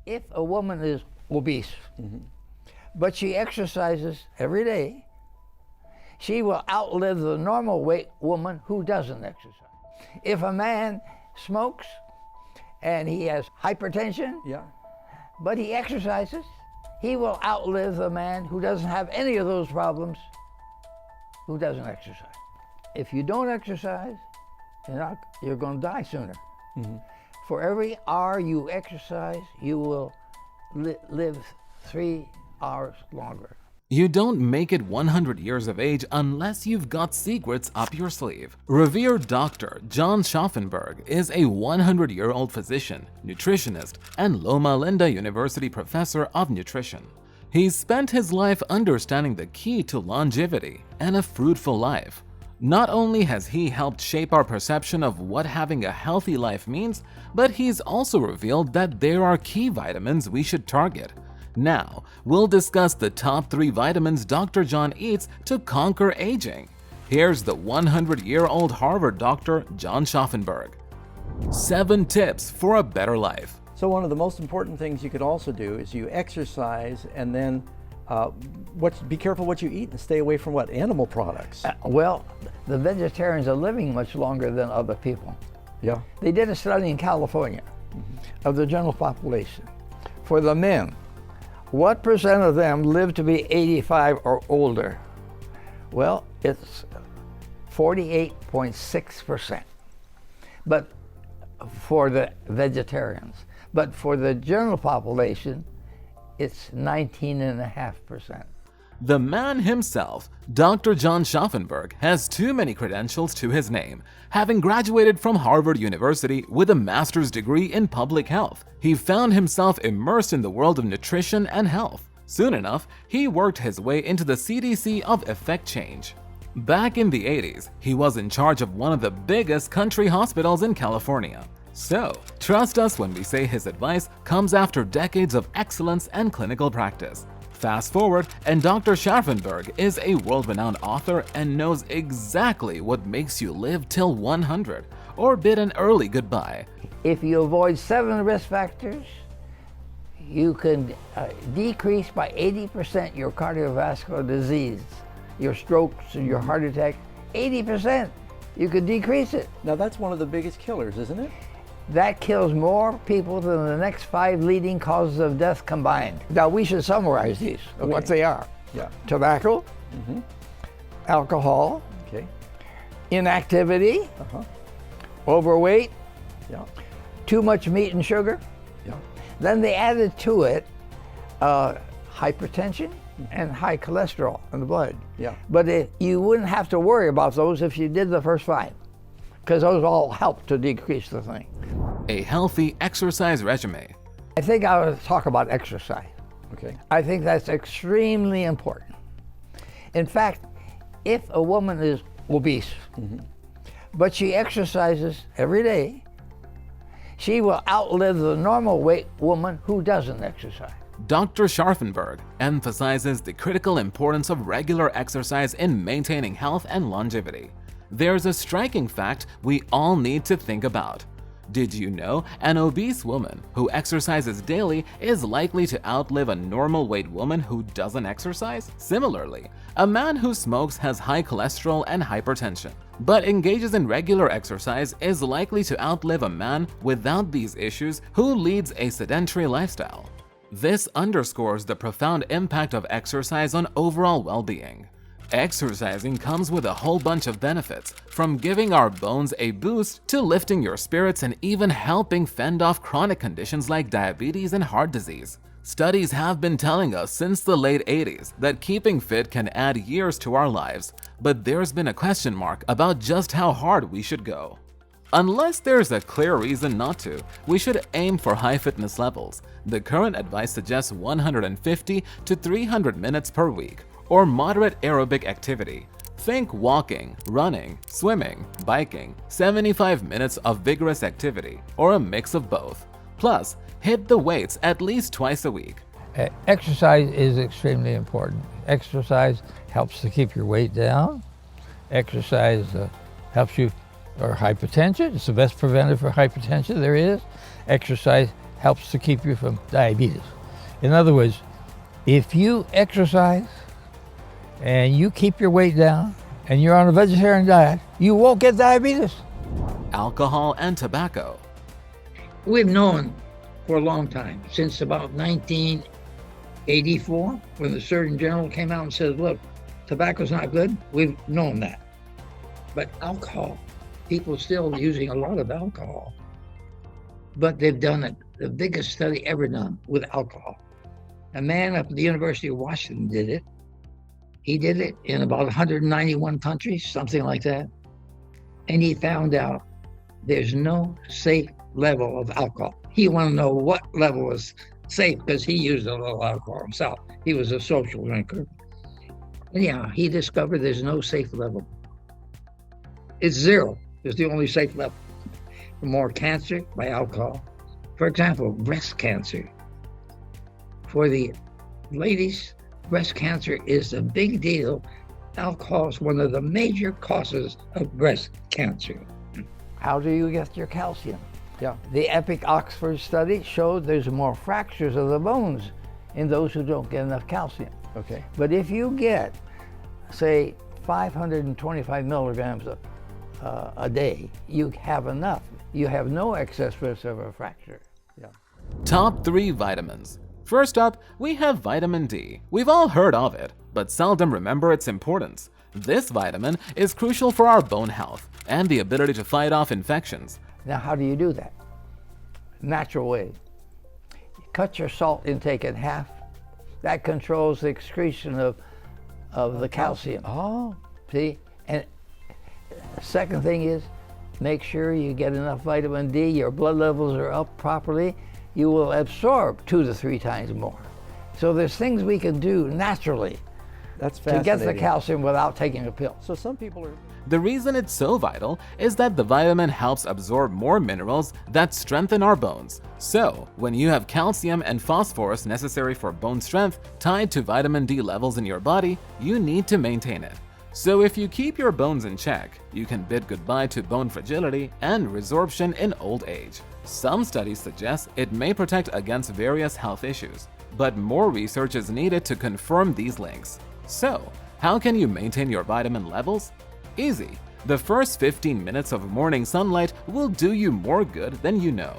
If a woman is obese, but she exercises every day, she will outlive the normal weight woman who doesn't exercise. If a man smokes and he has hypertension, but he exercises, he will outlive the man who doesn't have any of those problems who doesn't exercise. If you don't exercise, you're going to die sooner. For every hour you exercise, you will live 3 hours longer. You don't make it 100 years of age unless you've got secrets up your sleeve. Revered Dr. John Scharffenberg is a 100-year-old physician, nutritionist, and Loma Linda University professor of nutrition. He's spent his life understanding the key to longevity and a fruitful life. Not only has he helped shape our perception of what having a healthy life means, but he's also revealed that there are key vitamins we should target. Now, we'll discuss the top 3 vitamins Dr. John eats to conquer aging. Here's the 100-year-old Harvard doctor, John Scharffenberg. 7 tips for a better life. So one of the most important things you could also do is you exercise and then be careful what you eat and stay away from what? Animal products. Well, the vegetarians are living much longer than other people. They did a study in California of the general population. For the men, what percent of them live to be 85 or older? Well, it's 48.6%. But for the vegetarians. But for the general population, it's 19.5%. The man himself, Dr. John Scharffenberg, has too many credentials to his name. Having graduated from Harvard University with a master's degree in public health, he found himself immersed in the world of nutrition and health. Soon enough, he worked his way into the CDC of Effect Change. Back in the 80s, he was in charge of one of the biggest country hospitals in California. So, trust us when we say his advice comes after decades of excellence and clinical practice. Fast forward, and Dr. Scharffenberg is a world-renowned author and knows exactly what makes you live till 100 or bid an early goodbye. If you avoid 7 risk factors, you can decrease by 80% your cardiovascular disease, your strokes and your heart attack. 80%. You could decrease it. Now that's one of the biggest killers, isn't it? That kills more people than the next 5 leading causes of death combined. Now we should summarize these, what they are. Tobacco, alcohol, inactivity, overweight, too much meat and sugar. Then they added to it hypertension and high cholesterol in the blood. But you wouldn't have to worry about those if you did the first 5, because those all help to decrease the thing. A healthy exercise regimen. I think I would talk about exercise. I think that's extremely important. In fact, if a woman is obese, but she exercises every day, she will outlive the normal weight woman who doesn't exercise. Dr. Scharffenberg emphasizes the critical importance of regular exercise in maintaining health and longevity. There's a striking fact we all need to think about. Did you know an obese woman who exercises daily is likely to outlive a normal weight woman who doesn't exercise? Similarly, a man who smokes has high cholesterol and hypertension, but engages in regular exercise is likely to outlive a man without these issues who leads a sedentary lifestyle. This underscores the profound impact of exercise on overall well-being. Exercising comes with a whole bunch of benefits, from giving our bones a boost to lifting your spirits and even helping fend off chronic conditions like diabetes and heart disease. Studies have been telling us since the late 80s that keeping fit can add years to our lives, but there's been a question mark about just how hard we should go. Unless there's a clear reason not to, we should aim for high fitness levels. The current advice suggests 150 to 300 minutes per week, or moderate aerobic activity. Think walking, running, swimming, biking, 75 minutes of vigorous activity, or a mix of both. Plus, hit the weights at least twice a week. Exercise is extremely important. Exercise helps to keep your weight down. Exercise helps you, or hypertension, it's the best preventive for hypertension there is. Exercise helps to keep you from diabetes. In other words, if you exercise and you keep your weight down and you're on a vegetarian diet, you won't get diabetes. Alcohol and tobacco. We've known for a long time, since about 1984, when the Surgeon General came out and said, look, tobacco's not good. We've known that. But alcohol, people still using a lot of alcohol. But they've done the biggest study ever done with alcohol. A man up at the University of Washington did it. He did it in about 191 countries, something like that. And he found out there's no safe level of alcohol. He wanted to know what level was safe because he used a little alcohol himself. He was a social drinker. Anyhow, he discovered there's no safe level. It's zero. It's the only safe level. For more cancer by alcohol. For example, breast cancer. For the ladies, breast cancer is a big deal. Alcohol is one of the major causes of breast cancer. How do you get your calcium? Yeah. The EPIC Oxford study showed there's more fractures of the bones in those who don't get enough calcium. Okay. But if you get, say, 525 milligrams a day, you have enough. You have no excess risk of a fracture. Yeah. Top 3 vitamins. First up, we have vitamin D. We've all heard of it, but seldom remember its importance. This vitamin is crucial for our bone health and the ability to fight off infections. Now, how do you do that? Natural way. You cut your salt intake in half. That controls the excretion of the calcium. Oh. See? And second thing is, make sure you get enough vitamin D, your blood levels are up properly, you will absorb 2 to 3 times more. So there's things we can do naturally That's to fascinating. get the calcium without taking a pill. So some people are... The reason it's so vital is that the vitamin helps absorb more minerals that strengthen our bones. So, when you have calcium and phosphorus necessary for bone strength tied to vitamin D levels in your body, you need to maintain it. So if you keep your bones in check, you can bid goodbye to bone fragility and resorption in old age. Some studies suggest it may protect against various health issues, but more research is needed to confirm these links. So, how can you maintain your vitamin levels? Easy. The first 15 minutes of morning sunlight will do you more good than you know.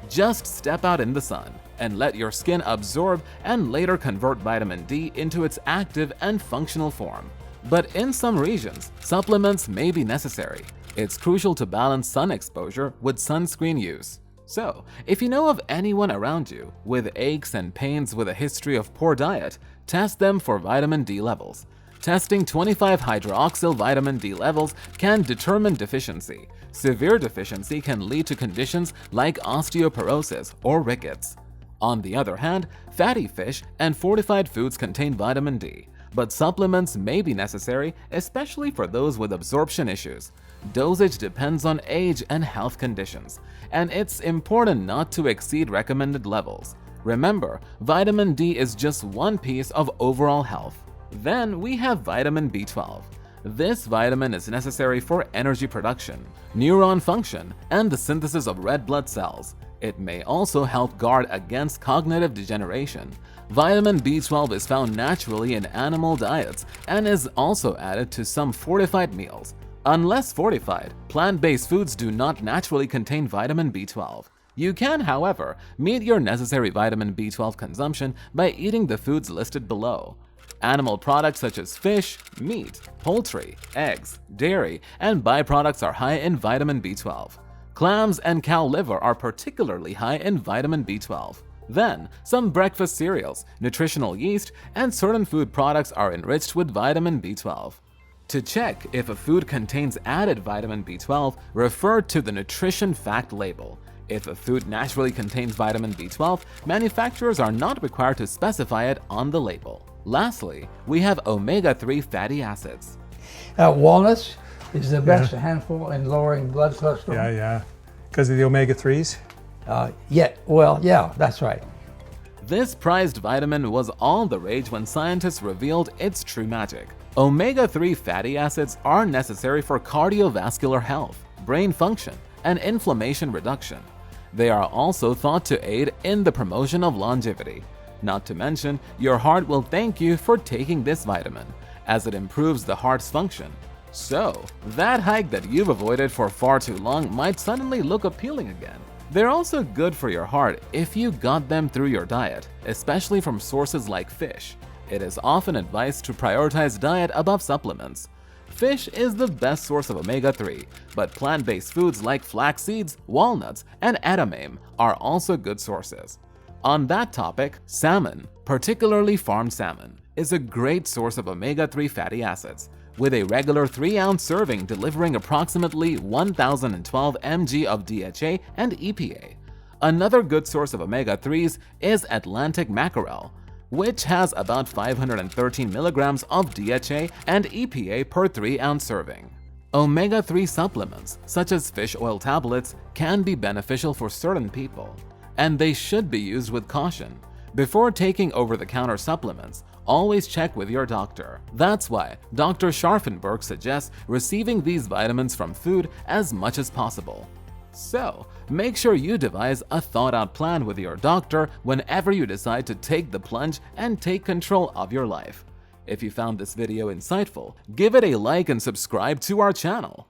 Just step out in the sun and let your skin absorb and later convert vitamin D into its active and functional form. But in some regions, supplements may be necessary. It's crucial to balance sun exposure with sunscreen use. So, if you know of anyone around you with aches and pains with a history of poor diet, test them for vitamin D levels. Testing 25-hydroxyl vitamin D levels can determine deficiency. Severe deficiency can lead to conditions like osteoporosis or rickets. On the other hand, fatty fish and fortified foods contain vitamin D, but supplements may be necessary, especially for those with absorption issues. Dosage depends on age and health conditions, and it's important not to exceed recommended levels. Remember, vitamin D is just one piece of overall health. Then we have vitamin B12. This vitamin is necessary for energy production, neuron function, and the synthesis of red blood cells. It may also help guard against cognitive degeneration. Vitamin B12 is found naturally in animal diets and is also added to some fortified meals. Unless fortified, plant-based foods do not naturally contain vitamin B12. You can, however, meet your necessary vitamin B12 consumption by eating the foods listed below. Animal products such as fish, meat, poultry, eggs, dairy, and byproducts are high in vitamin B12. Clams and cow liver are particularly high in vitamin B12. Then, some breakfast cereals, nutritional yeast, and certain food products are enriched with vitamin B12. To check if a food contains added vitamin B12, refer to the nutrition fact label. If a food naturally contains vitamin B12, manufacturers are not required to specify it on the label. Lastly, we have omega-3 fatty acids. Walnuts is the best handful in lowering blood cholesterol. Yeah. Because of the omega-3s? Yeah, that's right. This prized vitamin was all the rage when scientists revealed its true magic. Omega-3 fatty acids are necessary for cardiovascular health, brain function, and inflammation reduction. They are also thought to aid in the promotion of longevity. Not to mention, your heart will thank you for taking this vitamin, as it improves the heart's function. So, that hike that you've avoided for far too long might suddenly look appealing again. They're also good for your heart if you got them through your diet, especially from sources like fish. It is often advised to prioritize diet above supplements. Fish is the best source of omega-3, but plant-based foods like flax seeds, walnuts, and edamame are also good sources. On that topic, salmon, particularly farmed salmon, is a great source of omega-3 fatty acids, with a regular 3-ounce serving delivering approximately 1,012 mg of DHA and EPA. Another good source of omega-3s is Atlantic mackerel, which has about 513 milligrams of DHA and EPA per 3-ounce serving. Omega-3 supplements, such as fish oil tablets, can be beneficial for certain people, and they should be used with caution. Before taking over-the-counter supplements, always check with your doctor. That's why Dr. Scharffenberg suggests receiving these vitamins from food as much as possible. So, make sure you devise a thought-out plan with your doctor whenever you decide to take the plunge and take control of your life. If you found this video insightful, give it a like and subscribe to our channel.